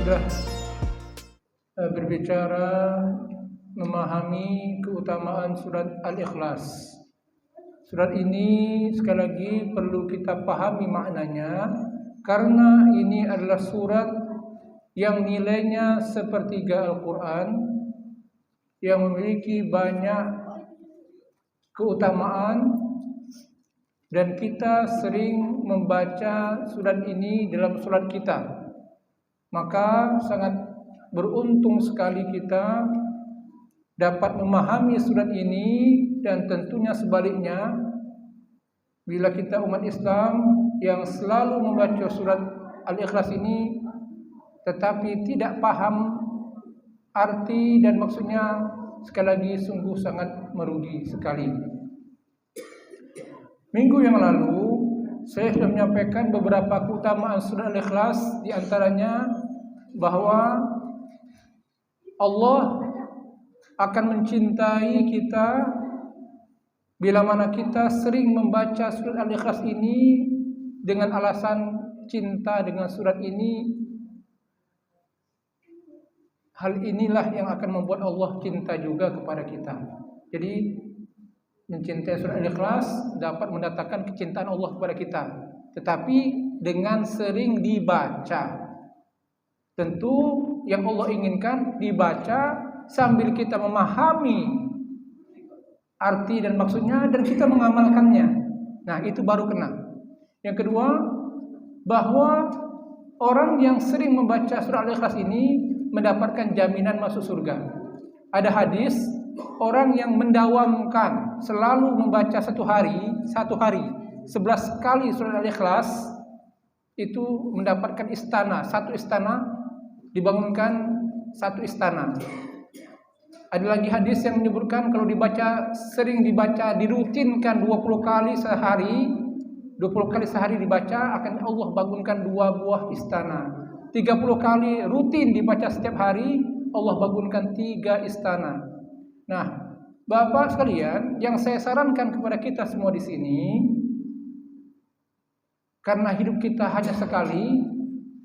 sudah berbicara memahami keutamaan surat Al-Ikhlas. Surat ini sekali lagi perlu kita pahami maknanya, karena ini adalah surat yang nilainya sepertiga Al-Quran, yang memiliki banyak keutamaan, dan kita sering membaca surat ini dalam salat kita. Maka sangat beruntung sekali kita dapat memahami surat ini, dan tentunya sebaliknya, bila kita umat Islam yang selalu membaca surat Al-Ikhlas ini tetapi tidak paham arti dan maksudnya, sekali lagi sungguh sangat merugi sekali. Minggu yang lalu saya sudah menyampaikan beberapa keutamaan surat Al-Ikhlas, di antaranya bahwa Allah akan mencintai kita bila mana kita sering membaca surat Al-Ikhlas ini dengan alasan cinta dengan surat ini. Hal inilah yang akan membuat Allah cinta juga kepada kita. Jadi mencintai surat Al-Ikhlas dapat mendatangkan kecintaan Allah kepada kita, tetapi dengan sering dibaca. Tentu yang Allah inginkan dibaca sambil kita memahami arti dan maksudnya, dan kita mengamalkannya. Nah, itu baru kena. Yang kedua, bahwa orang yang sering membaca surah Al-Ikhlas ini mendapatkan jaminan masuk surga. Ada hadis, orang yang mendawamkan selalu membaca satu hari 11 kali surah Al-Ikhlas itu mendapatkan istana, satu istana, dibangunkan satu istana. Ada lagi hadis yang menyebutkan kalau sering dibaca, dirutinkan 20 kali sehari, 20 kali sehari dibaca, akan Allah bangunkan 2 buah istana. 30 kali rutin dibaca setiap hari, Allah bangunkan 3 istana. Nah, Bapak sekalian, yang saya sarankan kepada kita semua di sini, karena hidup kita hanya sekali,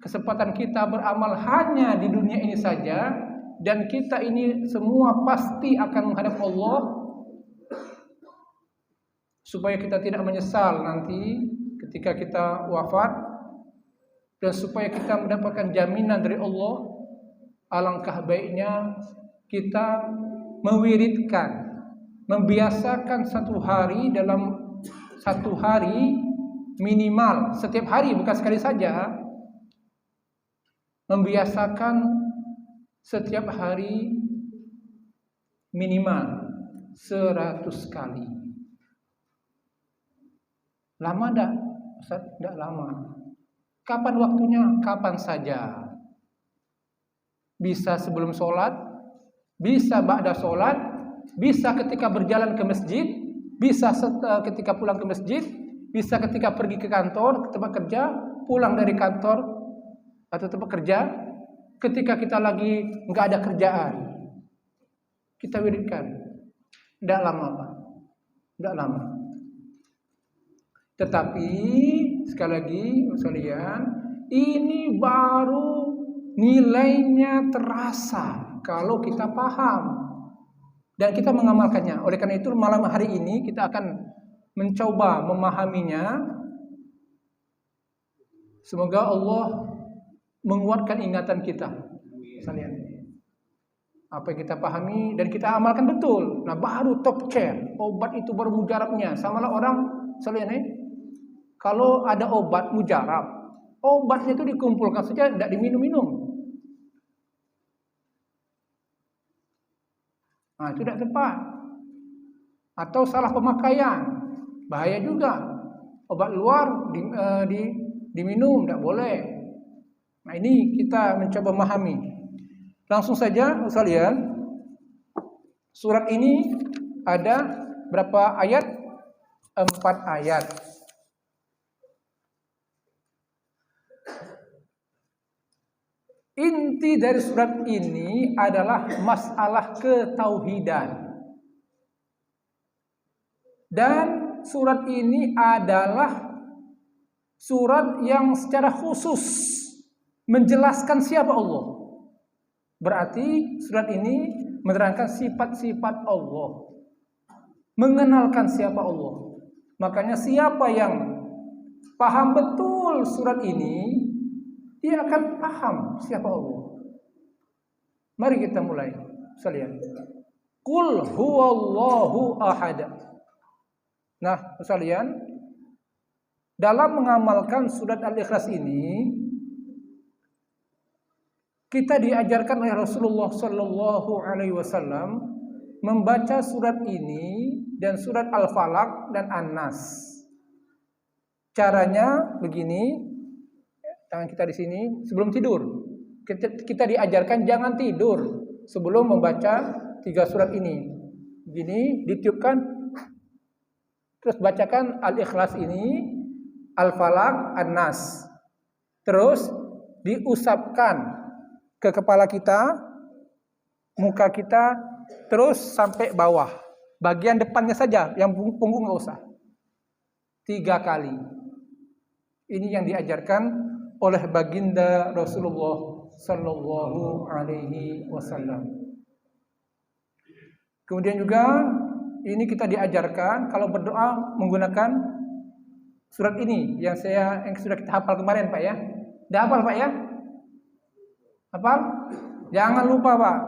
kesempatan kita beramal hanya di dunia ini saja, dan kita ini semua pasti akan menghadap Allah, supaya kita tidak menyesal nanti ketika kita wafat, dan supaya kita mendapatkan jaminan dari Allah, alangkah baiknya kita mewiridkan, membiasakan satu hari minimal, setiap hari, bukan sekali saja, membiasakan setiap hari minimal 100 kali. Lama enggak? Ustaz, enggak lama. Kapan waktunya? Kapan saja. Bisa sebelum sholat, bisa ba'da sholat, bisa ketika berjalan ke masjid, bisa ketika pulang ke masjid, bisa ketika pergi ke kantor, ke tempat kerja, pulang dari kantor atau tempat kerja, ketika kita lagi nggak ada kerjaan, kita wiridkan. Nggak lama, Pak. Nggak lama. Tetapi sekali lagi, sekalian, ini baru nilainya terasa kalau kita paham dan kita mengamalkannya. Oleh karena itu malam hari ini kita akan mencoba memahaminya. Semoga Allah menguatkan ingatan kita sekalian. Apa yang kita pahami dan kita amalkan betul. Nah, baru top chair. Obat itu baru mujarabnya. Samalah orang sekalian, kalau ada obat mujarab, obatnya itu dikumpulkan saja, tidak diminum-minum. Nah, itu tidak tepat. Atau salah pemakaian, bahaya juga. Obat luar diminum, tidak boleh. Nah, ini kita mencoba memahami. Langsung saja sekalian, surat ini ada berapa ayat? 4 ayat. Inti dari surat ini adalah masalah ketauhidan. Dan surat ini adalah surat yang secara khusus menjelaskan siapa Allah. Berarti surat ini menerangkan sifat-sifat Allah, mengenalkan siapa Allah. Makanya siapa yang paham betul surat ini, dia akan paham siapa Allah. Mari kita mulai sekalian. Qul huwallahu ahad. Nah, sekalian, dalam mengamalkan surat Al-Ikhlas ini, kita diajarkan oleh Rasulullah Sallallahu Alaihi Wasallam membaca surat ini dan surat Al-Falaq dan An-Nas. Caranya begini, tangan kita di sini sebelum tidur. Kita diajarkan jangan tidur sebelum membaca 3 surat ini. Begini, ditiupkan, terus bacakan Al-Ikhlas ini, Al-Falaq, An-Nas. Terus diusapkan ke kepala kita, muka kita, terus sampai bawah. Bagian depannya saja, yang punggung nggak usah. 3 kali. Ini yang diajarkan oleh baginda Rasulullah Sallallahu Alaihi Wasallam. Kemudian juga ini kita diajarkan kalau berdoa menggunakan surat ini yang sudah kita hafal kemarin, Pak ya. Udah hafal, Pak ya? Hafal? Jangan lupa, Pak.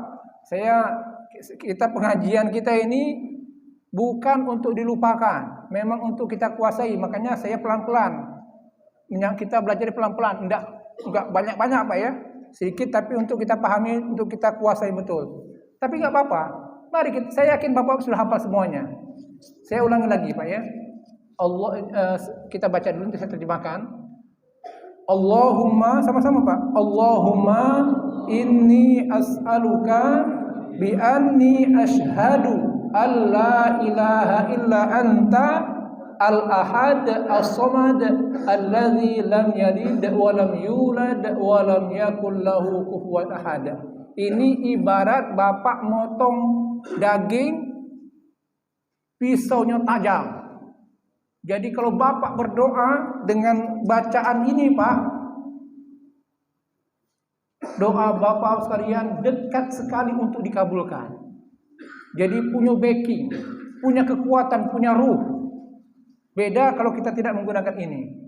Kita pengajian kita ini bukan untuk dilupakan, memang untuk kita kuasai. Makanya saya pelan-pelan. Kita belajar pelan-pelan, enggak banyak-banyak, Pak ya. Sedikit tapi untuk kita pahami, untuk kita kuasai betul. Tapi enggak apa-apa. Mari saya yakin Bapak sudah hafal semuanya. Saya ulangi lagi, Pak ya. Kita baca dulu, nanti saya terjemahkan. Allahumma, sama-sama Pak. Allahumma inni as'aluka bi anni ashhadu alla ilaha illa anta al-ahad as-samad alladzi lam yalid wa lam yulad wa lam yakul lahu kufuwan ahad. Ini ibarat Bapak motong daging, pisaunya tajam. Jadi kalau Bapak berdoa dengan bacaan ini, Pak, doa Bapak sekalian dekat sekali untuk dikabulkan. Jadi punya backing, punya kekuatan, punya ruh. Beda kalau kita tidak menggunakan ini.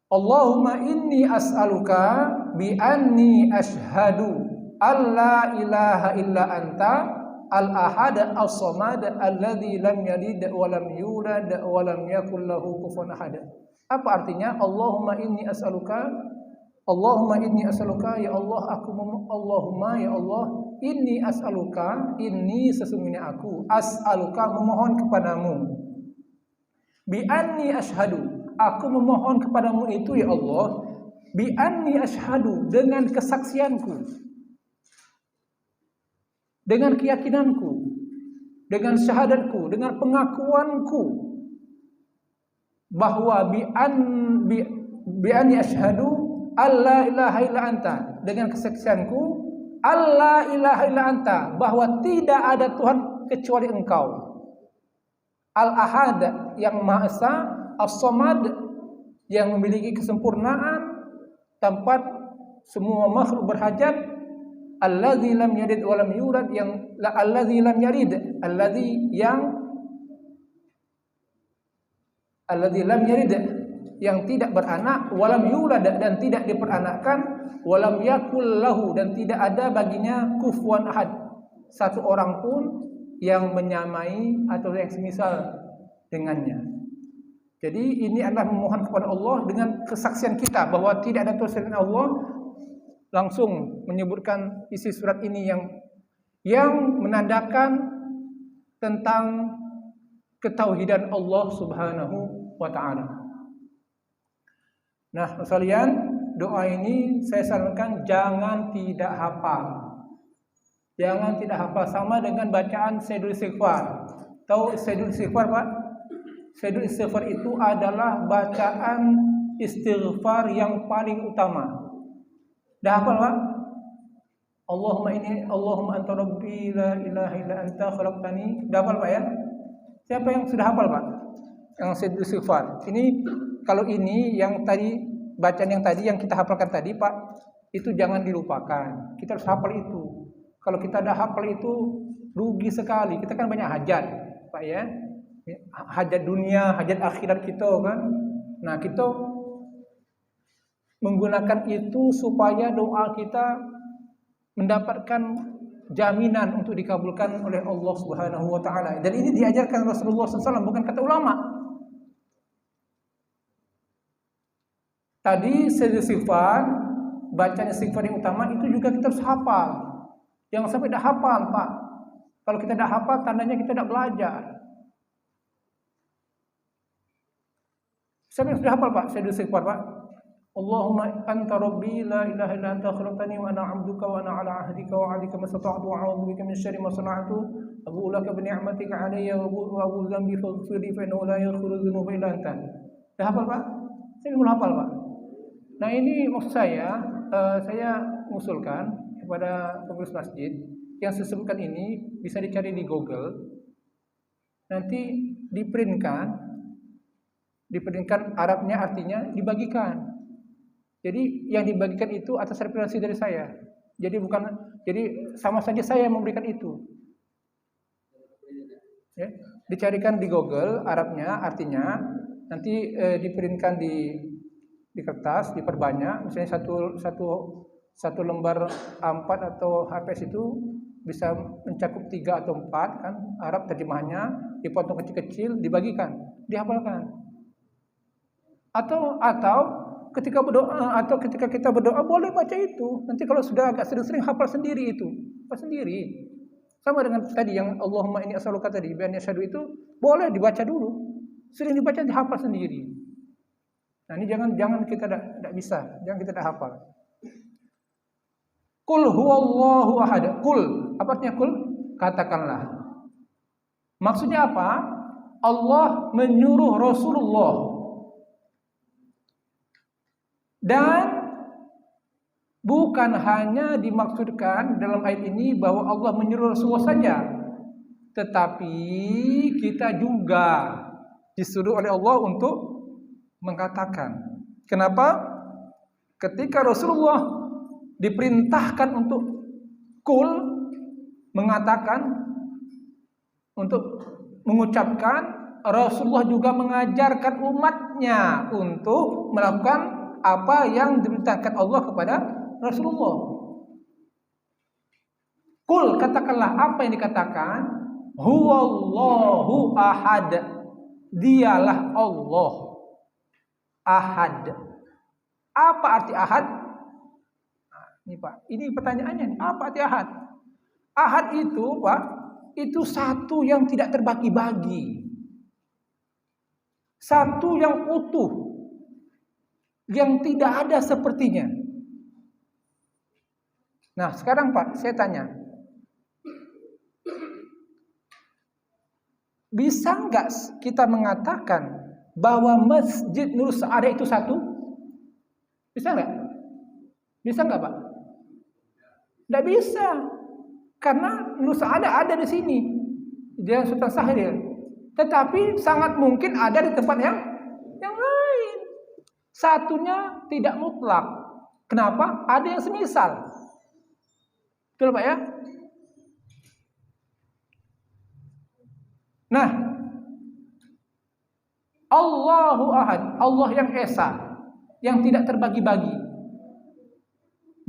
Allahumma inni as'aluka bi anni ashhadu alla ilaha illa anta al-ahad as-samad alladzi lam yalid wa lam yulad wa lam yakul lahu kufuwan ahad. Apa artinya? Allahumma inni as'aluka ya Allah, Allahumma ya Allah, inni as'aluka, inni sesungguhnya aku, as'aluka memohon kepadamu, bi anni ashhadu, aku memohon kepadamu itu ya Allah, bi anni ashhadu, dengan kesaksianku, dengan keyakinanku, dengan syahadatku, dengan pengakuanku bahwa bi anni asyhadu alla ilaha illa anta, dengan kesaksianku alla ilaha illa anta, bahwa tidak ada Tuhan kecuali Engkau. Al-Ahad, yang Maha Esa, As-Samad, yang memiliki kesempurnaan, tempat semua makhluk berhajat, alladzi lam yalid wa lam yulad, yang alladzi lam yalid, alladzi lam yalid, yang tidak beranak, wa lam yulad, dan tidak diperanakkan, wa lam yakul lahu, dan tidak ada baginya kufuwan ahad, satu orang pun yang menyamai atau yang semisal dengannya. Jadi ini adalah memohon kepada Allah dengan kesaksian kita bahwa tidak ada Tuhan selain Allah. Langsung menyebutkan isi surat ini yang menandakan tentang ketauhidan Allah Subhanahu wa taala. Nah, sekalian, doa ini saya sarankan jangan tidak hafal. Jangan tidak hafal, sama dengan bacaan Sayyidul Istighfar. Tahu Sayyidul Istighfar, Pak? Sayyidul Istighfar itu adalah bacaan istighfar yang paling utama. Dah hafal, Pak? Allahumma anta rabbi la ilaha illa anta khalaqtani. Dah hafal, Pak ya? Siapa yang sudah hafal, Pak? Yang Sayyidul Istighfar. Ini kalau ini yang tadi bacaan yang tadi yang kita hafalkan tadi, Pak, itu jangan dilupakan. Kita harus hafal itu. Kalau kita ada hafal itu rugi sekali. Kita kan banyak hajat, Pak ya. Hajat dunia, hajat akhirat kita kan. Nah, kita menggunakan itu supaya doa kita mendapatkan jaminan untuk dikabulkan oleh Allah Subhanahu wa taala. Dan ini diajarkan Rasulullah SAW, bukan kata ulama. Tadi istighfar, bacaan istighfar yang utama itu juga kita harus hafal. Jangan sampai tidak hafal, Pak. Kalau kita tidak hafal, tandanya kita tidak belajar. Siapa yang sudah hafal, Pak? Saya istighfar, Pak. Allahumma anta rabbi la ilaha illa anta khalaqtani wa ana 'abduka wa ana 'ala 'ahdika wa 'adika mastata'tu wa a'udzu bika min syarri ma sana'tu abu'u laka bi ni'matika 'alayya wa abu'u dhanbi faghfir li fa innahu la yaghfiru dzunuba illa anta. Sudah hafal, Pak? Saya belum hafal, Pak. Nah, ini maksud saya mengusulkan kepada pengurus masjid yang saya sebutkan ini bisa dicari di Google. Nanti diprintkan Arabnya, artinya dibagikan. Jadi yang dibagikan itu atas referensi dari saya. Jadi sama saja saya memberikan itu. Ya, dicarikan di Google Arabnya, artinya nanti diprintkan di kertas, diperbanyak. Misalnya satu lembar A4 atau HPS itu bisa mencakup 3 atau 4 kan Arab terjemahannya, dipotong kecil-kecil, dibagikan, dihafalkan. Atau ketika berdoa atau ketika kita berdoa boleh baca itu. Nanti kalau sudah agak sering-sering hafal sendiri itu. Hafal sendiri. Sama dengan tadi yang Allahumma inni as'aluka tadi, bi anni asyhadu itu boleh dibaca dulu. Sering dibaca, dihafal sendiri. Nah, ini jangan kita tidak bisa, jangan kita tidak hafal. Qul huwallahu ahad. Qul, apa artinya qul? Katakanlah. Maksudnya apa? Allah menyuruh Rasulullah. Dan bukan hanya dimaksudkan dalam ayat ini bahwa Allah menyuruh Rasulullah saja, tetapi kita juga disuruh oleh Allah untuk mengatakan. Kenapa? Ketika Rasulullah diperintahkan untuk qul, mengatakan, untuk mengucapkan, Rasulullah juga mengajarkan umatnya untuk melakukan apa yang diperintahkan Allah kepada Rasulullah. Qul, katakanlah apa yang dikatakan, huwallahu ahad. Dialah Allah ahad. Apa arti ahad? Nah, ini Pak, ini pertanyaannya nih. Apa arti ahad? Ahad itu, Pak, itu satu yang tidak terbagi-bagi. Satu yang utuh, yang tidak ada sepertinya. Nah, sekarang Pak, saya tanya, bisa nggak kita mengatakan bahwa Masjid Nur Sa'adah itu satu? Bisa nggak? Bisa nggak, Pak? Nggak bisa, karena Nur Sa'adah ada di sini, di Sultan Syahrir. Tetapi sangat mungkin ada di tempat yang lain. Satunya tidak mutlak. Kenapa? Ada yang semisal. Betul, Pak ya? Nah, Allahu ahad, Allah yang esa, yang tidak terbagi-bagi.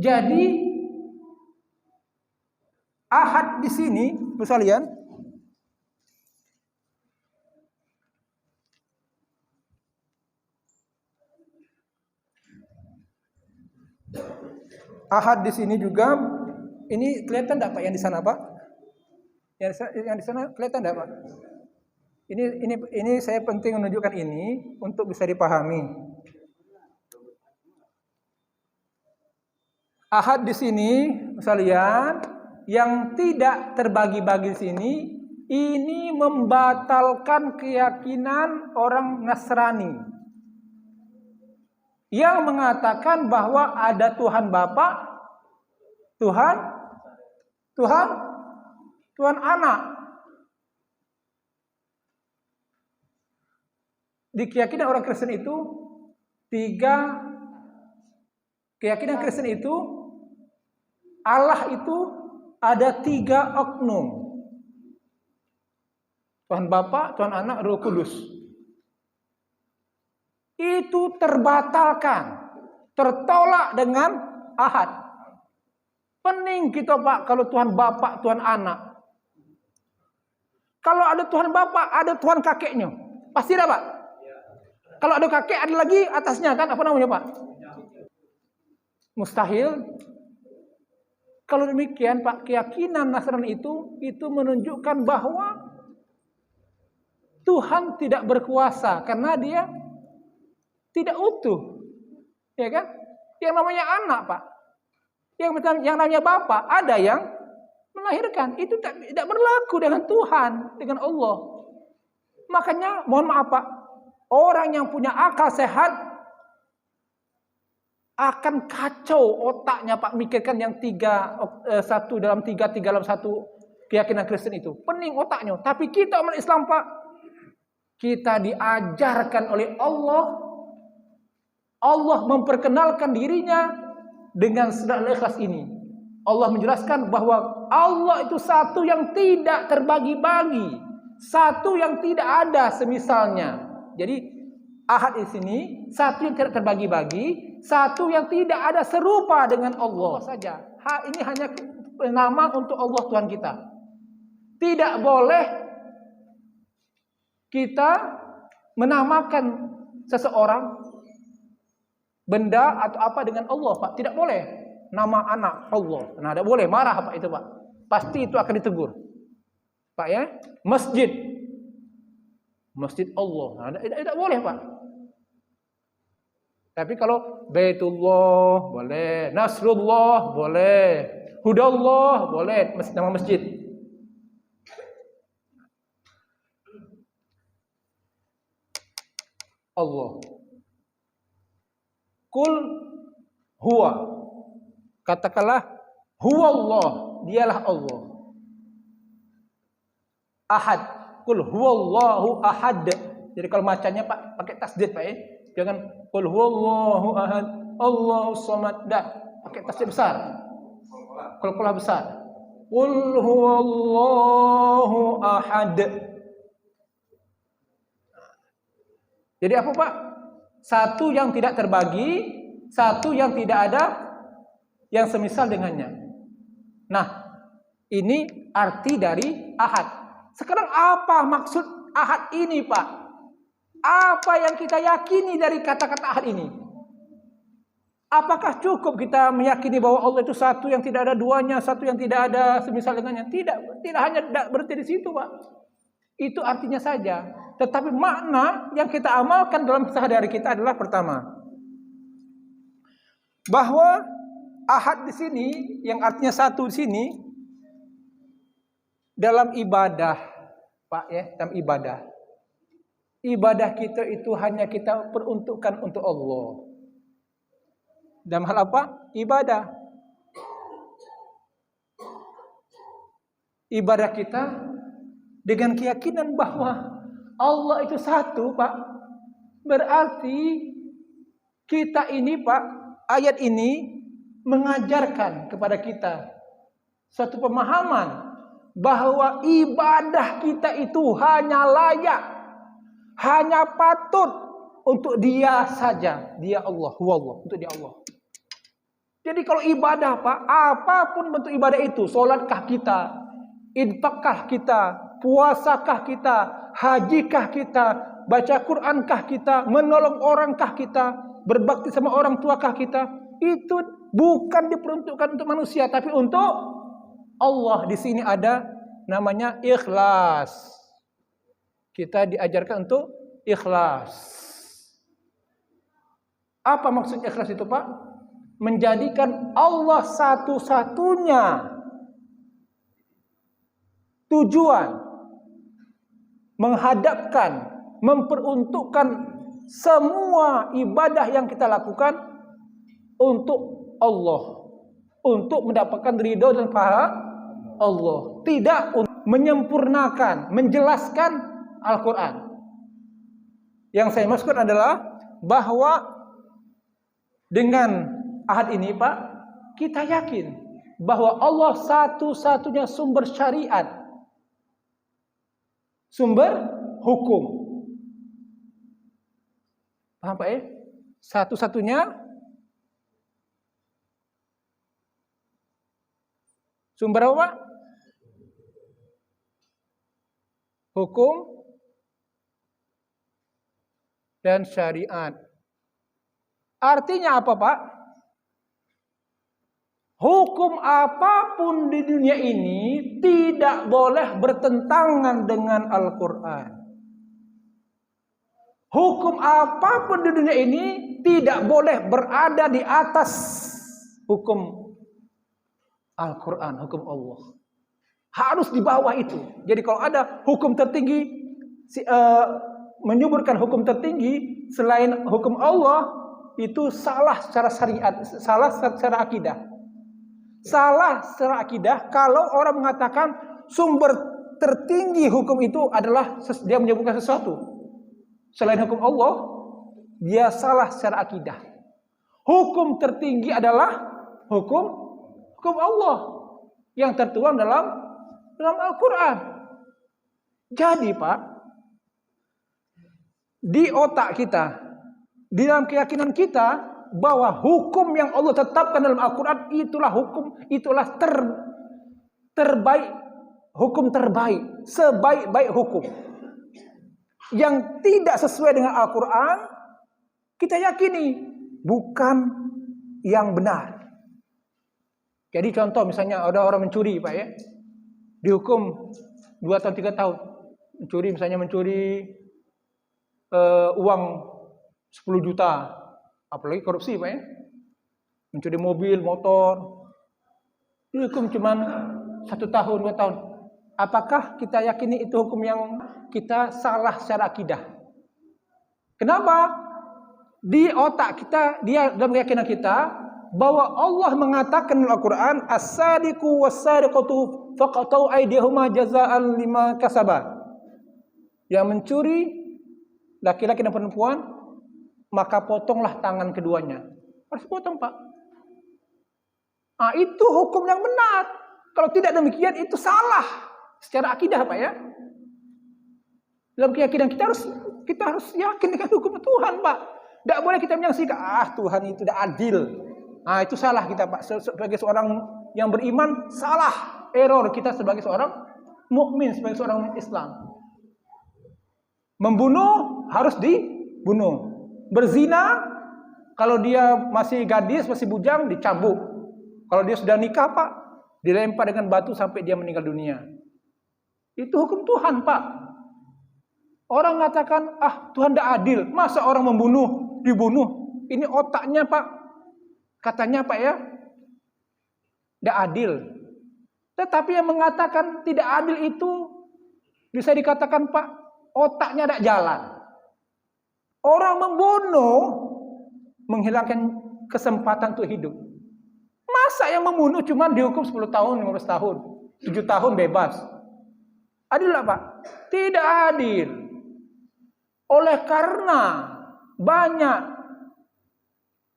Jadi ahad di sini, sekalian, ahad di sini juga, ini kelihatan enggak Pak yang di sana, Pak? Yang di sana kelihatan enggak, Pak? Ini saya penting menunjukkan ini untuk bisa dipahami. Ahad di sini, sekalian, yang tidak terbagi-bagi di sini, ini membatalkan keyakinan orang Nasrani yang mengatakan bahwa ada Tuhan Bapa, Tuhan Anak. Di keyakinan orang Kristen itu 3 Keyakinan Kristen itu Allah itu ada 3 oknum. Tuhan Bapa, Tuhan Anak, Roh Kudus. Itu terbatalkan, tertolak dengan Ahad. Pening kita Pak kalau Tuhan Bapa, Tuhan Anak. Kalau ada Tuhan Bapa, ada Tuhan kakeknya. Pasti ada Pak. Kalau ada kakek, ada lagi atasnya kan, apa namanya Pak? Mustahil. Kalau demikian Pak, keyakinan Nasrani itu menunjukkan bahwa Tuhan tidak berkuasa karena dia tidak utuh. Ya kan? Yang namanya anak, Pak. Yang namanya Bapa, ada yang melahirkan. Itu tidak berlaku dengan Tuhan, dengan Allah. Makanya, mohon maaf Pak, orang yang punya akal sehat akan kacau otaknya Pak, mikirkan yang satu dalam tiga dalam satu keyakinan Kristen itu. Pening otaknya. Tapi kita umat Islam Pak, kita diajarkan oleh Allah. Allah memperkenalkan dirinya dengan surat Al-Ikhlas ini. Allah menjelaskan bahwa Allah itu satu yang tidak terbagi-bagi, satu yang tidak ada semisalnya. Jadi Ahad di sini satu yang tidak terbagi-bagi, satu yang tidak ada serupa dengan Allah saja. Ini hanya nama untuk Allah Tuhan kita. Tidak boleh kita menamakan seseorang, benda atau apa dengan Allah, Pak. Tidak boleh. Nama anak Allah. Nah, tidak boleh. Marah Pak itu, Pak. Pasti itu akan ditegur. Pak ya. Masjid. Masjid Allah. Nah, tidak boleh, Pak. Tapi kalau Baitullah boleh, Nasrullah boleh, Hudallah boleh, nama masjid. Allah. Kul huwa. Katakanlah huwa Allah, dialah Allah. Ahad. Kul huwallahu ahad. Jadi kalau bacanya Pak pakai tasdid Pak ya. Jangan kul huwallahu ahad, Allahus samad. Dah, pakai tasdid besar. Qalqalah besar. Kul huwallahu ahad. Jadi apa Pak? Satu yang tidak terbagi, satu yang tidak ada yang semisal dengannya. Nah, ini arti dari Ahad. Sekarang apa maksud Ahad ini, Pak? Apa yang kita yakini dari kata-kata Ahad ini? Apakah cukup kita meyakini bahwa Allah itu satu yang tidak ada duanya, satu yang tidak ada semisal dengannya? Tidak hanya berhenti di situ, Pak. Itu artinya saja. Tetapi makna yang kita amalkan dalam sehari-hari kita adalah pertama, bahwa Ahad di sini yang artinya satu di sini dalam ibadah, Pak ya, dalam ibadah. Ibadah kita itu hanya kita peruntukkan untuk Allah. Dalam hal apa? Ibadah. Ibadah kita dengan keyakinan bahwa Allah itu satu, Pak. Berarti kita ini, Pak, ayat ini mengajarkan kepada kita suatu pemahaman bahwa ibadah kita itu hanya layak, hanya patut untuk Dia saja, Dia Allah, huwallah, untuk Dia Allah. Jadi kalau ibadah, Pak, apapun bentuk ibadah itu, salatkah kita, infakkah kita, puasakah kita, hajikah kita, baca Qurankah kita, menolong orangkah kita, berbakti sama orang tuakah kita, itu bukan diperuntukkan untuk manusia, tapi untuk Allah. Di sini ada namanya ikhlas. Kita diajarkan untuk ikhlas. Apa maksud ikhlas itu, Pak? Menjadikan Allah satu-satunya tujuan, menghadapkan, memperuntukkan semua ibadah yang kita lakukan untuk Allah, untuk mendapatkan ridho dan pahala Allah, tidak untuk menyempurnakan, menjelaskan Al-Quran. Yang saya maksudkan adalah bahwa dengan ahad ini Pak, kita yakin bahwa Allah satu-satunya sumber syariat, sumber hukum. Paham Pak ya? Satu-satunya sumber apa Pak? Hukum dan syariat. Artinya apa Pak? Hukum apapun di dunia ini tidak boleh bertentangan dengan Al-Quran. Hukum apapun di dunia ini tidak boleh berada di atas hukum Al-Quran, hukum Allah. Harus di bawah itu. Jadi kalau ada hukum tertinggi, menyuburkan hukum tertinggi selain hukum Allah, itu salah secara syariat, salah secara akidah. Salah secara akidah kalau orang mengatakan sumber tertinggi hukum itu adalah dia menyebutkan sesuatu selain hukum Allah, dia salah secara akidah. Hukum tertinggi adalah hukum Allah yang tertuang dalam Al-Quran. Jadi Pak, di otak kita, di dalam keyakinan kita, bahwa hukum yang Allah tetapkan dalam Al-Quran itulah hukum, itulah terbaik, hukum terbaik, sebaik-baik hukum. Yang tidak sesuai dengan Al-Quran, kita yakini bukan yang benar. Jadi contoh misalnya ada orang mencuri Pak ya, dihukum 2 tahun 3 tahun. Mencuri misalnya uang 10 juta. Apalagi korupsi Pak ya. Mencuri mobil, motor. Dihukum cuma 1 tahun, 2 tahun. Apakah kita yakini itu hukum yang kita salah secara akidah? Kenapa? Di otak kita, dia dalam keyakinan kita, bahwa Allah mengatakan dalam Al-Quran, as-sadiqu was-sadiqatu faqatu aydihuma jazaan lima kasaba. Yang mencuri laki-laki dan perempuan, maka potonglah tangan keduanya. Harus potong Pak. Nah, itu hukum yang benar. Kalau tidak demikian itu salah secara akidah Pak ya. Dalam keyakinan kita harus yakin dengan hukum Tuhan Pak. Tidak boleh kita menyaksikan Tuhan itu tidak adil. Nah, itu salah kita Pak. Sebagai seorang yang beriman, salah, error kita sebagai seorang mukmin, sebagai seorang Islam. Membunuh harus dibunuh. Berzina, kalau dia masih gadis, masih bujang, dicambuk. Kalau dia sudah nikah Pak, dilempar dengan batu sampai dia meninggal dunia. Itu hukum Tuhan Pak. Orang mengatakan, Tuhan tidak adil. Masa orang membunuh, dibunuh? Ini otaknya Pak. Katanya Pak ya, tidak adil. Tetapi yang mengatakan tidak adil itu, bisa dikatakan Pak, otaknya tidak jalan. Orang membunuh menghilangkan kesempatan untuk hidup. Masa yang membunuh cuma dihukum 10 tahun, 15 tahun, 7 tahun bebas? Adil lah Pak? Tidak adil. Oleh karena banyak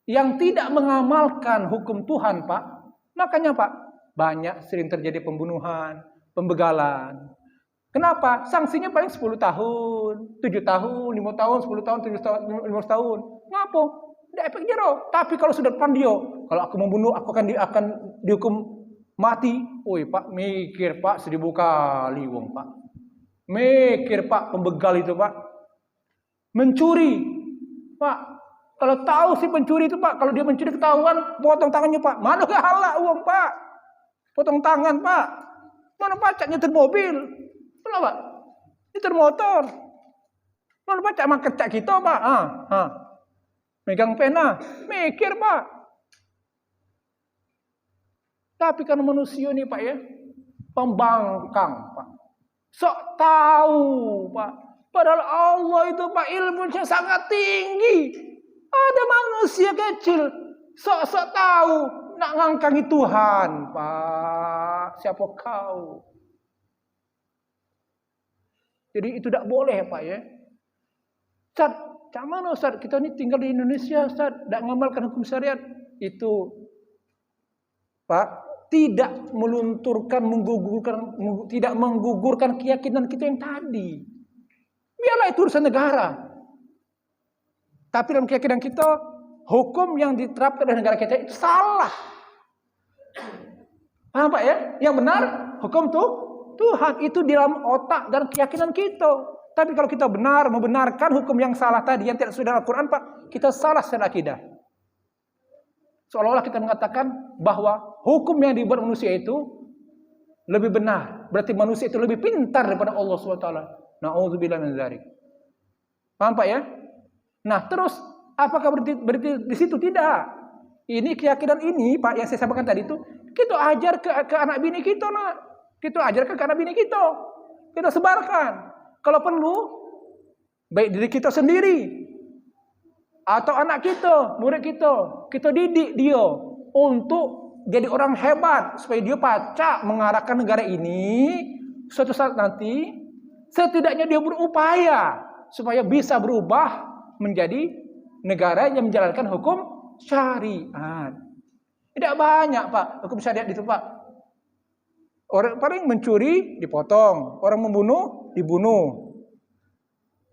yang tidak mengamalkan hukum Tuhan Pak, makanya Pak, banyak sering terjadi pembunuhan, pembegalan. Kenapa? Sanksinya paling 10 tahun, 7 tahun, 5 tahun, 10 tahun, 7 tahun, 15 tahun. Ngapa? Tidak efek jero. Tapi kalau sudah pandio, kalau aku membunuh, aku akan dihukum mati. Woi Pak, mikir Pak 1000 kali wong Pak. Mikir Pak, pembegal itu Pak. Mencuri. Pak, kalau tahu si pencuri itu Pak, kalau dia mencuri ketahuan, potong tangannya Pak. Mana ke halak uang Pak? Potong tangan Pak. Mana pacak nyetir mobil? Mana Pak? Nyetir motor. Mana pacak makan cak kita Pak? Megang pena. Mikir Pak. Tapi kan manusia ini Pak ya, pembangkang Pak. Sok tahu Pak. Padahal Allah itu Pak ilmunya sangat tinggi. Ada manusia kecil sok-sok tahu nak ngangkangi Tuhan Pak. Siapa kau? Jadi itu tidak boleh Pak ya. Ustaz, cak mana Ustaz? Kita ini tinggal di Indonesia Ustaz, tidak mengamalkan hukum syariat. itu Pak tidak melunturkan, tidak menggugurkan keyakinan kita yang tadi. Biarlah itu urusan negara. Tapi dalam keyakinan kita, hukum yang diterapkan oleh negara kita itu salah. Paham Pak ya? Yang benar, hukum tuh Tuhan, itu di dalam otak dan keyakinan kita. Tapi kalau kita membenarkan hukum yang salah tadi, yang tidak sesuai dengan Al-Quran Pak, kita salah secara akidah. Seolah-olah kita mengatakan bahwa hukum yang dibuat manusia itu lebih benar. Berarti manusia itu lebih pintar daripada Allah SWT. Na'udzubillah min dzalik. Paham Pak ya? Nah terus, apakah berarti di situ? Tidak. Ini keyakinan ini Pak, yang saya sampaikan tadi itu, kita ajar ke anak bini kita nak. Kita ajarkan ke anak bini kita. Kita sebarkan. Kalau perlu, baik diri kita sendiri, atau anak kita, murid kita didik dia untuk jadi orang hebat, supaya dia pacak mengarahkan negara ini. Suatu saat nanti, setidaknya dia berupaya supaya bisa berubah menjadi negara yang menjalankan hukum syariat. Tidak banyak Pak hukum syariat itu Pak. Orang paling mencuri dipotong, orang membunuh dibunuh.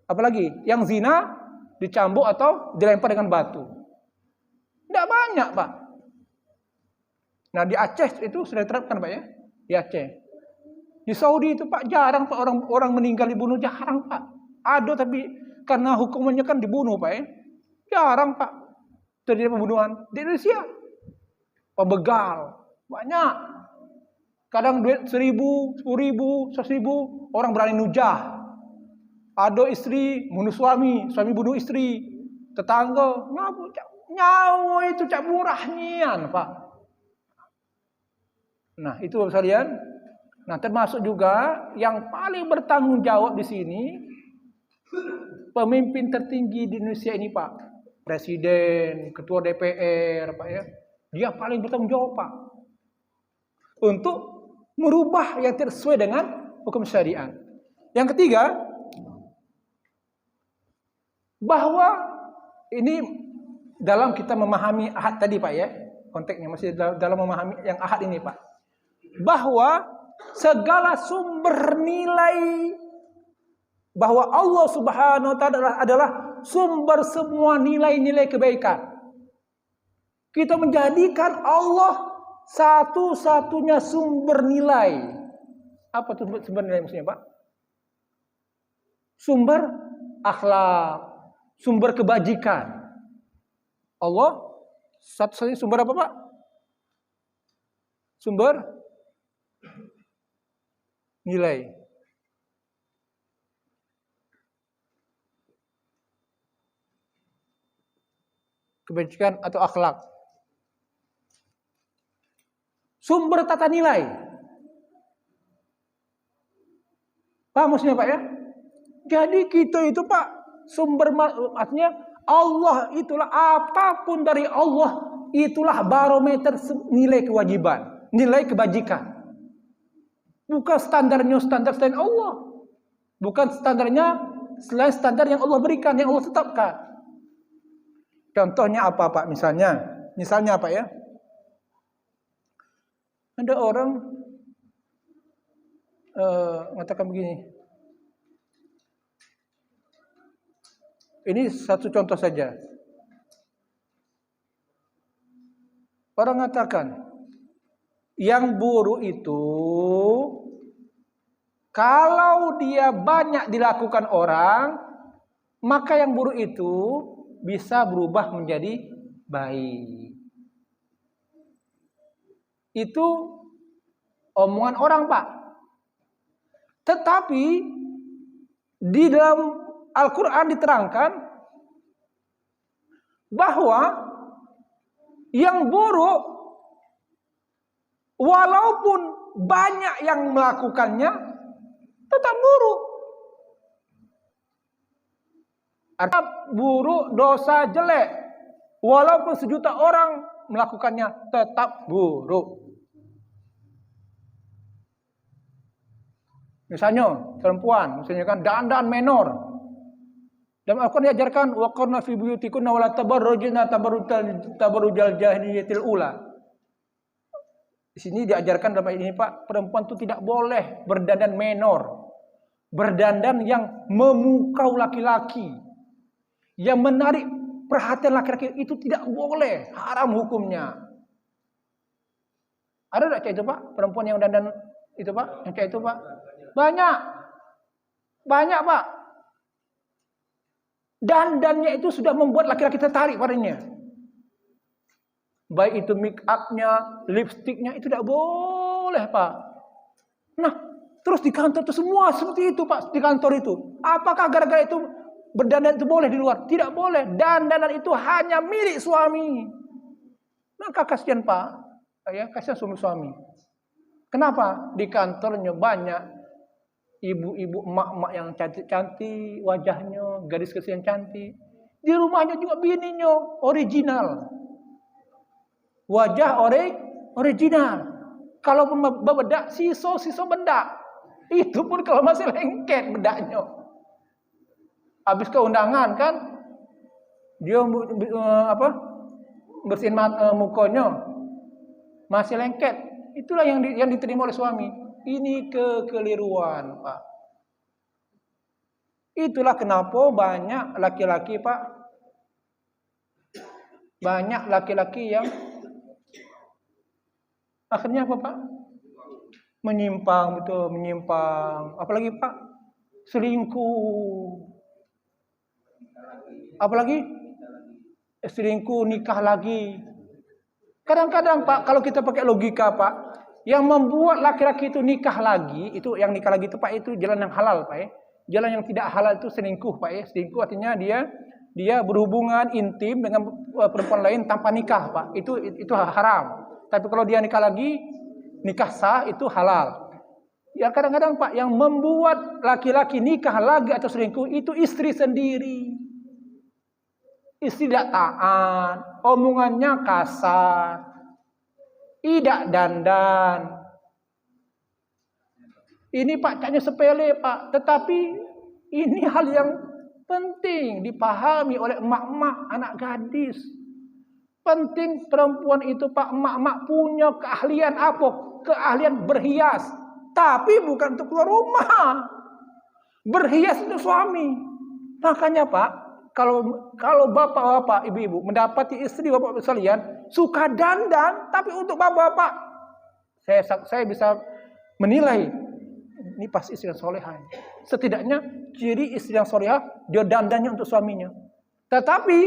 Apalagi yang zina dicambuk atau dilempar dengan batu. Tidak banyak Pak. Nah di Aceh itu sudah diterapkan Pak ya. Di Aceh. Di Saudi itu Pak jarang Pak orang meninggal dibunuh, jarang Pak. Ada tapi karena hukumannya kan dibunuh Pak ya. Jarang Pak terjadi pembunuhan. Di Indonesia pembegal banyak. Kadang duit 1.000, 10.000, 100.000 orang berani nujah. Ada istri bunuh suami, suami bunuh istri, tetangga nyawa itu cak murahnya Pak. Nah itu Bapak sekalian. Nah termasuk juga yang paling bertanggung jawab di sini pemimpin tertinggi di Indonesia ini Pak, Presiden, Ketua DPR Pak ya, dia paling bertanggung jawab Pak untuk merubah yang tidak sesuai dengan hukum syariat. Yang ketiga, bahwa ini dalam kita memahami ahad tadi Pak ya, konteksnya masih dalam memahami yang ahad ini Pak, bahwa segala sumber nilai, bahwa Allah Subhanahu wa Ta'ala adalah sumber semua nilai-nilai kebaikan. Kita menjadikan Allah satu-satunya sumber nilai. Apa itu sumber nilai maksudnya Pak? Sumber akhlak, sumber kebajikan. Allah satu-satunya sumber apa Pak? Sumber nilai. Kebajikan atau akhlak. Sumber tata nilai. Paham maksudnya Pak ya? Jadi kita itu Pak, sumber artinya Allah itulah, apapun dari Allah itulah barometer nilai kewajiban, nilai kebajikan. Bukan standarnya standar selain Allah. Bukan standarnya selain standar yang Allah berikan, yang Allah tetapkan. Contohnya apa Pak? Misalnya apa ya? Ada orang mengatakan begini. Ini satu contoh saja. Orang mengatakan, yang buruk itu kalau dia banyak dilakukan orang, maka yang buruk itu bisa berubah menjadi baik. Itu omongan orang Pak. Tetapi di dalam Al-Quran diterangkan bahwa yang buruk walaupun banyak yang melakukannya tetap buruk. Artinya buruk, dosa, jelek, walaupun 1 juta orang melakukannya tetap buruk. Misalnya perempuan, misalnya kan dandan menor, Dalam Al-Quran diajarkan waqarna fi buyutikunna wala tabarrujna tabarrujal jahiliyatil ula. Di sini diajarkan dalam ayat ini Pak, perempuan itu tidak boleh berdandan menor, berdandan yang memukau laki-laki, yang menarik perhatian laki-laki, itu tidak boleh, haram hukumnya. Ada tak itu Pak, perempuan yang dandan itu Pak, yang kayak itu Pak? Banyak Pak. Dandannya itu sudah membuat laki-laki tertarik padanya. Baik itu make up-nya, lipstiknya, itu tidak boleh Pak. Nah, terus di kantor itu semua seperti itu Pak, di kantor itu. Apakah gara-gara itu berdandan itu boleh di luar? Tidak boleh. Dandanan itu hanya milik suami. Maka kasihan Pak, ya kasihan suami-suami. Kenapa? Di kantornya banyak ibu-ibu, emak-emak yang cantik-cantik wajahnya, gadis kesian cantik. Di rumahnya juga bininya original. Wajah original. Kalaupun bedak, siso bedak. Itu pun kalau masih lengket bedaknya. Habis keundangan kan, dia bersihin mukanya masih lengket. Itulah yang diterima oleh suami. Ini kekeliruan, Pak. Itulah kenapa banyak laki-laki, Pak. Banyak laki-laki yang akhirnya apa, Pak? Menyimpang, betul, menyimpang. Apalagi, Pak? Selingkuh. Apalagi? Selingkuh, nikah lagi. Kadang-kadang, Pak, kalau kita pakai logika, Pak, yang membuat laki-laki itu nikah lagi, itu yang nikah lagi itu Pak, itu jalan yang halal Pak ya. Jalan yang tidak halal itu selingkuh Pak ya. Selingkuh artinya dia berhubungan intim dengan perempuan lain tanpa nikah Pak. Itu haram. Tapi kalau dia nikah lagi, nikah sah, itu halal. Ya kadang-kadang Pak, yang membuat laki-laki nikah lagi atau selingkuh itu istri sendiri. Istri tidak taat, omongannya kasar, tidak dandan. Ini Pak, kayaknya sepele Pak, tetapi ini hal yang penting dipahami oleh emak-emak, anak gadis. Penting perempuan itu Pak, emak-emak punya keahlian apa? Keahlian berhias, tapi bukan untuk keluar rumah. Berhias untuk suami. Makanya Pak, kalau bapak-bapak, ibu-ibu mendapati istri bapak sekalian suka dandan, tapi untuk bapak-bapak, saya bisa menilai ini pasti istri yang solehah. Setidaknya ciri istri yang solehah, dia dandannya untuk suaminya. Tetapi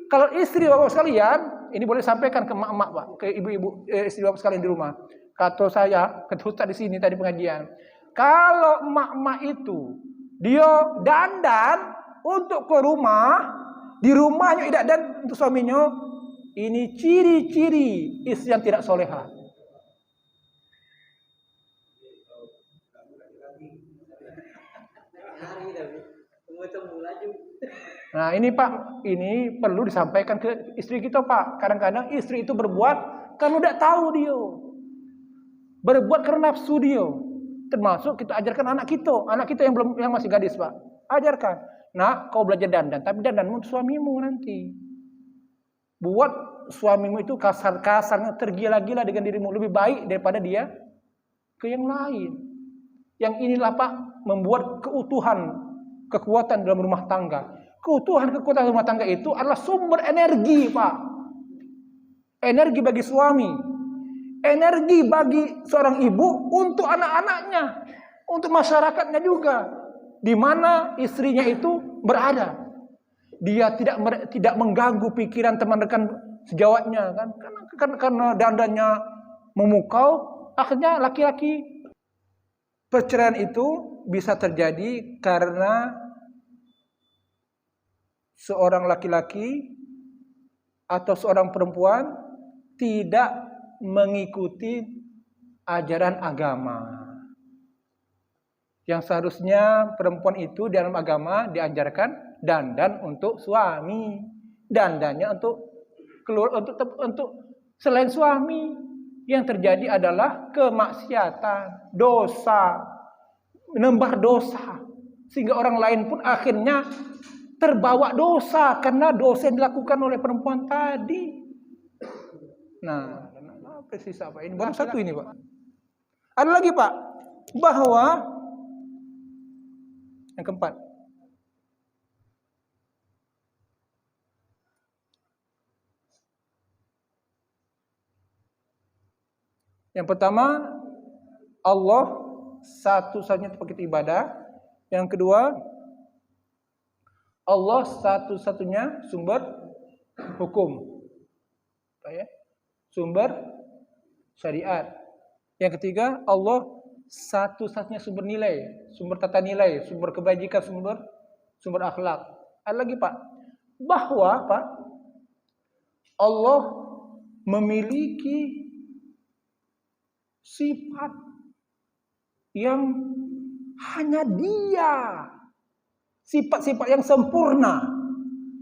kalau istri bapak sekalian, ini boleh sampaikan ke emak-emak Pak, ke ibu-ibu istri bapak sekalian di rumah. Kata saya, kata Ustaz di sini tadi pengajian, kalau emak-emak itu dia dandan untuk ke rumah, di rumahnya tidak dan untuk suaminya, ini ciri-ciri istri yang tidak solehah. Nah ini Pak, ini perlu disampaikan ke istri kita Pak. Kadang-kadang istri itu berbuat karena udah tahu dia, berbuat karena nafsu dia. Termasuk kita ajarkan anak kita yang masih gadis Pak, ajarkan. Nah, kau belajar dandan, tapi dandanmu untuk suamimu nanti. Buat suamimu itu kasar-kasarnya, tergila-gila dengan dirimu, lebih baik daripada dia ke yang lain. Yang inilah Pak, membuat kekuatan dalam rumah tangga. Kekuatan rumah tangga itu adalah sumber energi Pak. Energi bagi suami, energi bagi seorang ibu untuk anak-anaknya, untuk masyarakatnya juga. Di mana istrinya itu berada, dia tidak mengganggu pikiran teman rekan sejawatnya kan, karena dandannya memukau, akhirnya laki-laki. Perceraian itu bisa terjadi karena seorang laki-laki atau seorang perempuan tidak mengikuti ajaran agama. Yang seharusnya perempuan itu dalam agama diajarkan dandan untuk suami, dandannya untuk selain suami. Yang terjadi adalah kemaksiatan, dosa, menambah dosa, sehingga orang lain pun akhirnya terbawa dosa karena dosa yang dilakukan oleh perempuan tadi. Nah, persis apa ini? Baru satu ini, Pak. Ada lagi, Pak, bahwa yang keempat. Yang pertama, Allah satu-satunya tempat kita ibadah. Yang kedua, Allah satu-satunya sumber hukum. Sumber syariat. Yang ketiga, Allah satu-satunya sumber nilai, sumber tata nilai, sumber kebajikan, sumber akhlak. Ada lagi, Pak, bahwa Pak, Allah memiliki sifat yang hanya Dia, sifat-sifat yang sempurna.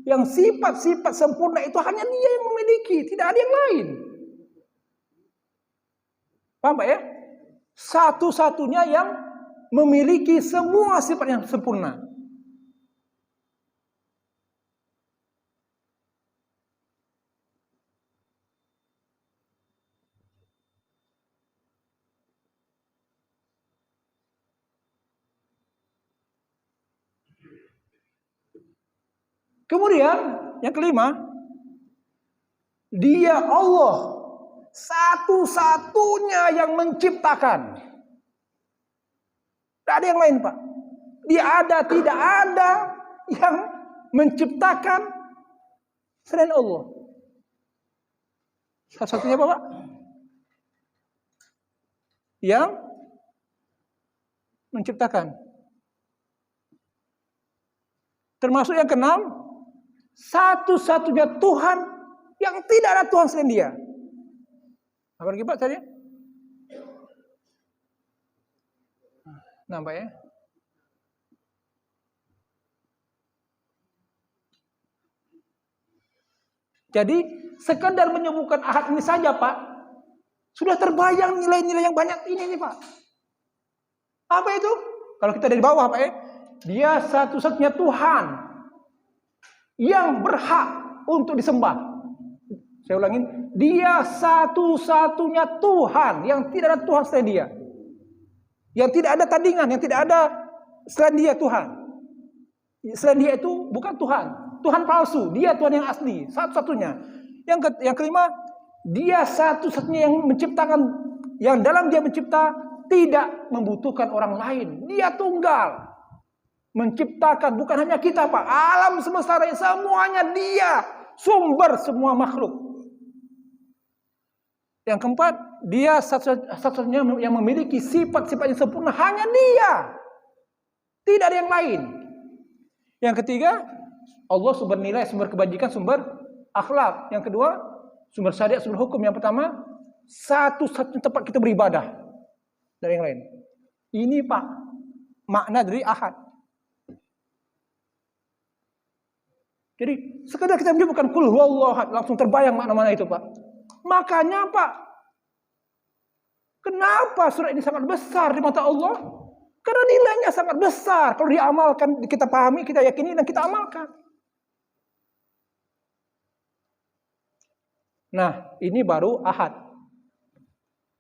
Yang sifat-sifat sempurna itu hanya Dia yang memiliki, tidak ada yang lain. Paham, Pak, ya? Satu-satunya yang memiliki semua sifat yang sempurna. Kemudian yang kelima, Dia Allah satu-satunya yang menciptakan. Tidak ada yang lain, Pak. Dia ada, tidak ada yang menciptakan selain Allah. Satu-satunya apa, Pak? Yang menciptakan. Termasuk yang keenam, satu-satunya Tuhan yang tidak ada Tuhan selain Dia. Apa lagi, Pak, tadi? Nampak ya? Jadi sekedar menyebutkan ahad ini saja, Pak, sudah terbayang nilai-nilai yang banyak ini nih, Pak. Apa itu? Kalau kita dari bawah, Pak, ya, Dia satu-satunya Tuhan yang berhak untuk disembah. Saya ulangin, Dia satu-satunya Tuhan yang tidak ada Tuhan selain Dia. Yang tidak ada tandingan, yang tidak ada selain Dia Tuhan. Selain Dia itu bukan Tuhan. Tuhan palsu, Dia Tuhan yang asli, satu-satunya. Yang kelima, Dia satu-satunya yang menciptakan, yang dalam Dia mencipta tidak membutuhkan orang lain. Dia tunggal. Menciptakan bukan hanya kita, Pak, alam semesta raya semuanya Dia sumber semua makhluk. Yang keempat, Dia satu-satunya yang memiliki sifat-sifat yang sempurna, hanya Dia, tidak ada yang lain. Yang ketiga, Allah sumber nilai, sumber kebajikan, sumber akhlak. Yang kedua, sumber syariat, sumber hukum. Yang pertama, satu-satunya tempat kita beribadah, dari yang lain. Ini, Pak, makna dari ahad. Jadi sekedar kita menyebutkan qul huwallahu ahad, langsung terbayang makna-makna itu, Pak. Makanya, Pak, kenapa surat ini sangat besar di mata Allah? Karena nilainya sangat besar. Kalau diamalkan, kita pahami, kita yakini, dan kita amalkan. Nah, ini baru ahad.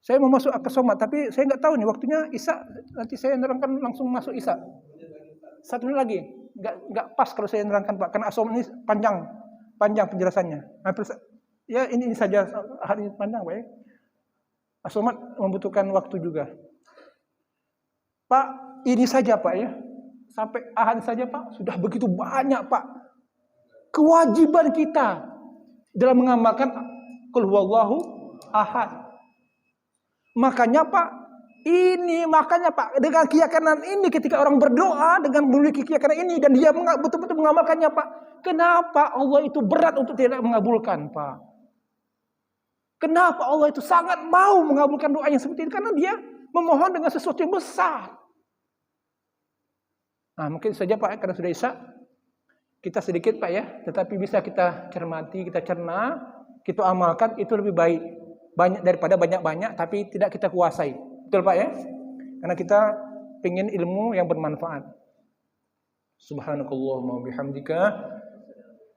Saya mau masuk As-Somad, tapi saya nggak tahu nih waktunya Isya. Nanti saya nerangkan langsung masuk Isya. Satu menit lagi. Nggak pas kalau saya nerangkan, Pak, karena As-Somad ini panjang penjelasannya. Hampir ya ini saja hari ini panjang, Pak, ya. As-Somad membutuhkan waktu juga. Pak, ini saja, Pak, ya. Sampai ahad saja, Pak, sudah begitu banyak, Pak, kewajiban kita dalam mengamalkan qul huwallahu ahad. Makanya, Pak, dengan keyakinan ini, ketika orang berdoa dengan memiliki keyakinan ini dan dia betul-betul mengamalkannya, Pak, kenapa Allah itu berat untuk tidak mengabulkan, Pak? Kenapa Allah itu sangat mau mengabulkan doa yang seperti ini? Karena Dia memohon dengan sesuatu yang besar. Nah, mungkin saja, Pak, karena sudah Isya, kita sedikit, Pak, ya, tetapi bisa kita cermati, kita cerna, kita amalkan, itu lebih baik. Banyak daripada banyak-banyak tapi tidak kita kuasai. Betul, Pak, ya? Karena kita ingin ilmu yang bermanfaat. Subhanakallahumma bihamdika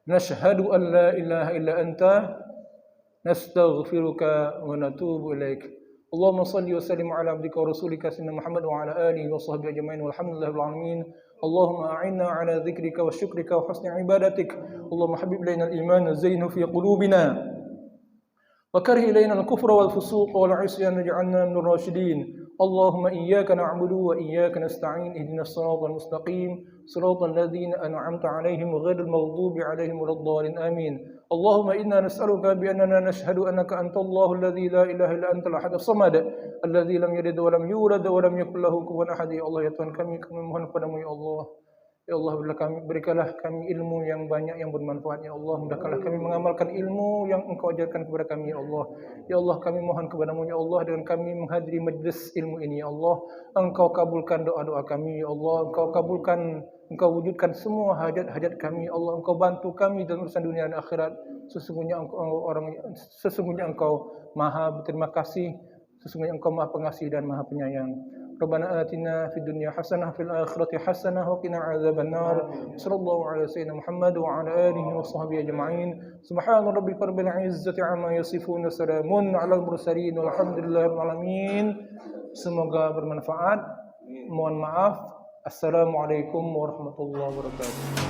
nashhadu an la ilaha illa anta nastaghfiruka wa natubu ilaik. Allahumma salli wa sallim ala abdika wa rasulika sayyidina Muhammad wa ala alihi wa sahbihi ajma'in walhamdulillahi rabbil alamin. Allahumma a'inna ala dzikrika wa syukrika wa husni ibadatik. Allahumma habib ilaina al-iman wa zayyinhu fi qulubina وكره إلينا الكفر والفسوق والعصيان واجعلنا من الراشدين. اللهم إياك نعبد وإياك نستعين اهدنا الصراط المستقيم صراط الذين أنعمت عليهم غير المغضوب عليهم ولا الضالين آمين. اللهم إنا نسألك بأننا نشهد أنك أنت الله الذي لا إله إلا أنت الأحد الصمد الذي لم يلد ولم يولد ولم يكن له كفوا أحد. Ya Allah, ya Tuhan kami mohon kepadamu ya Allah. Ya Allah, berikanlah kami ilmu yang banyak yang bermanfaat ya Allah. Mudahkanlah kami mengamalkan ilmu yang Engkau ajarkan kepada kami ya Allah. Ya Allah, kami mohon kepadamu ya Allah dengan kami menghadiri majlis ilmu ini ya Allah. Engkau kabulkan doa-doa kami ya Allah. Engkau kabulkan, Engkau wujudkan semua hajat-hajat kami ya Allah. Engkau bantu kami dalam urusan dunia dan akhirat. Sesungguhnya Engkau Maha berterima kasih. Sesungguhnya Engkau Maha Pengasih dan Maha Penyayang. Rabbana atina fid dunya hasanah fil akhirati hasanah wa qina adzabannar. Sallallahu ala sayyidina Muhammad wa ala alihi wa sahbihi ajma'in. Subhana rabbika rabbil izzati amma yasifun wa salamun alal mursalin walhamdulillahi rabbil alamin. Semoga bermanfaat. Mohon maaf. Assalamualaikum warahmatullahi wabarakatuh.